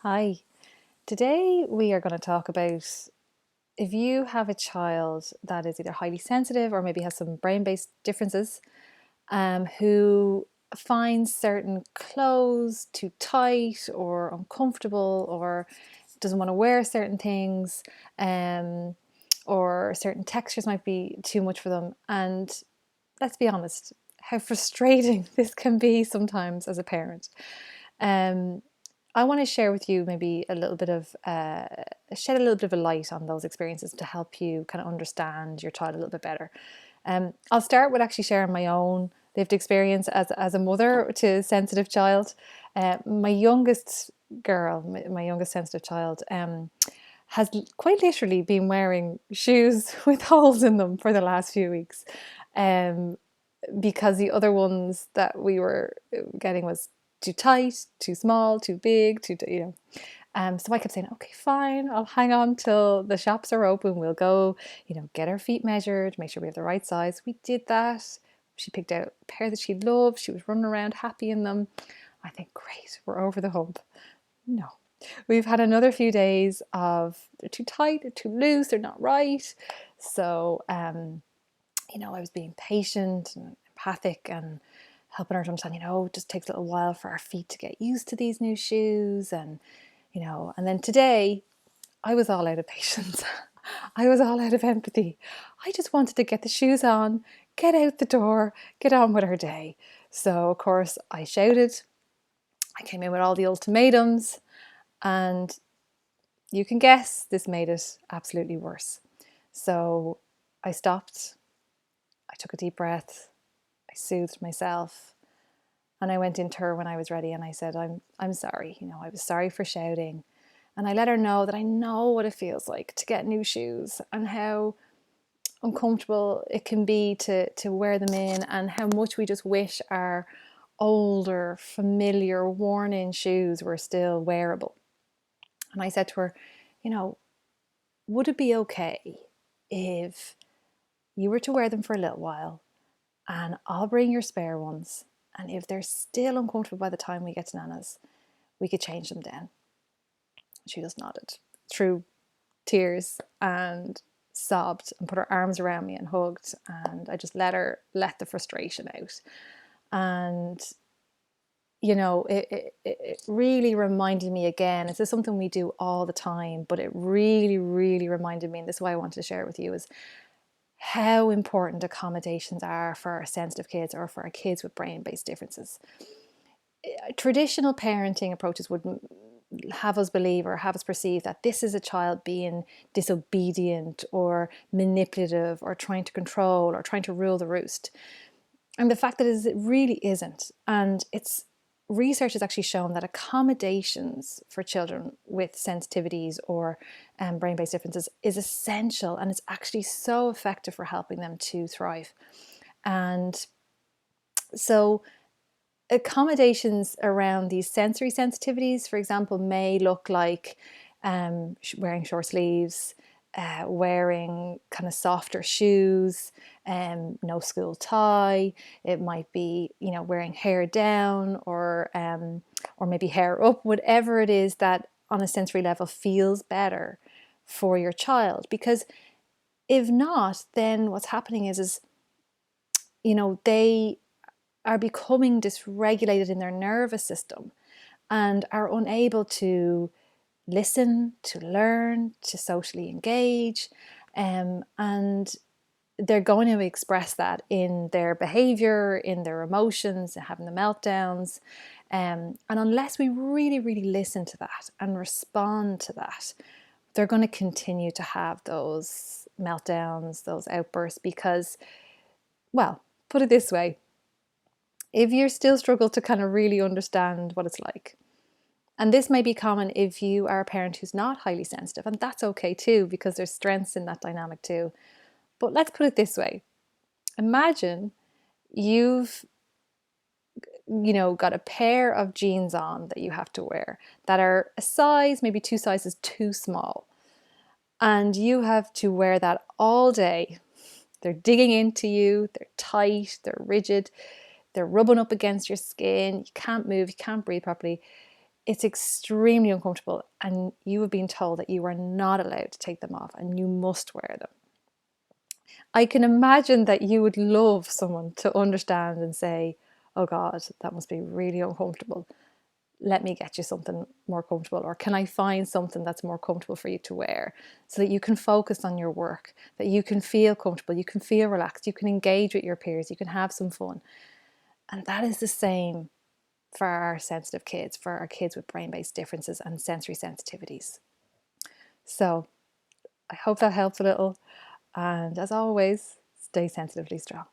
Hi, today we are going to talk about if you have a child that is either highly sensitive or maybe has some brain-based differences, who finds certain clothes too tight or uncomfortable or doesn't want to wear certain things, um, or certain textures might be too much for them. And let's be honest, how frustrating this can be sometimes as a parent. Um, I want to share with you maybe a little bit of shed a little bit of a light on those experiences to help you kind of understand your child a little bit better. I'll start with actually sharing my own lived experience as a mother to a sensitive child. My youngest girl, my youngest sensitive child, has quite literally been wearing shoes with holes in them for the last few weeks. Um, because the other ones that we were getting was too tight, too small, too big, too. So I kept saying, okay, fine, I'll hang on till the shops are open. We'll go, get our feet measured, make sure we have the right size. We did that. She picked out a pair that she loved. She was running around happy in them. I think, great, we're over the hump. No. We've had another few days of they're too tight, they're too loose, they're not right. So, I was being patient and empathic and helping her to understand, it just takes a little while for our feet to get used to these new shoes. And then today I was all out of patience. I was all out of empathy. I just wanted to get the shoes on, get out the door, get on with our day. So, of course, I shouted. I came in with all the ultimatums, and you can guess this made it absolutely worse. So I stopped. I took a deep breath. I soothed myself, and I went into her when I was ready and I said, I'm sorry. I was sorry for shouting. And I let her know that I know what it feels like to get new shoes and how uncomfortable it can be to wear them in, and how much we just wish our older, familiar, worn in shoes were still wearable. And I said to her, you know, would it be okay if you were to wear them for a little while and I'll bring your spare ones? And if they're still uncomfortable by the time we get to Nana's, we could change them then. She just nodded through tears and sobbed and put her arms around me and hugged. And I just let her let the frustration out. And, it really reminded me again. This is something we do all the time, but it really, really reminded me, and this is why I wanted to share it with you, is how important accommodations are for our sensitive kids or for our kids with brain-based differences. Traditional parenting approaches would have us believe or have us perceive that this is a child being disobedient or manipulative or trying to control or trying to rule the roost. And the fact that it really isn't. And research has actually shown that accommodations for children with sensitivities or brain-based differences is essential, and it's actually so effective for helping them to thrive. And so accommodations around these sensory sensitivities, for example, may look like wearing short sleeves, wearing kind of softer shoes, no school tie. It might be, wearing hair down or maybe hair up, whatever it is that on a sensory level feels better for your child. Because if not, then what's happening is they are becoming dysregulated in their nervous system and are unable to listen, to learn, to socially engage, and they're going to express that in their behavior, in their emotions, having the meltdowns. And unless we really, really listen to that and respond to that, they're going to continue to have those meltdowns, those outbursts, because, well, put it this way, if you still struggle to kind of really understand what it's like. And this may be common if you are a parent who's not highly sensitive, and that's okay too, because there's strengths in that dynamic too. But let's put it this way. Imagine you've got a pair of jeans on that you have to wear that are a size, maybe 2 sizes too small. And you have to wear that all day. They're digging into you, they're tight, they're rigid, they're rubbing up against your skin, you can't move, you can't breathe properly. it's extremely uncomfortable, and you have been told that you are not allowed to take them off and you must wear them. I can imagine that you would love someone to understand and say, oh God, that must be really uncomfortable. Let me get you something more comfortable, or can I find something that's more comfortable for you to wear so that you can focus on your work, that you can feel comfortable, you can feel relaxed, you can engage with your peers, you can have some fun. And that is the same for our sensitive kids, for our kids with brain-based differences and sensory sensitivities. So I hope that helps a little. And as always, stay sensitively strong.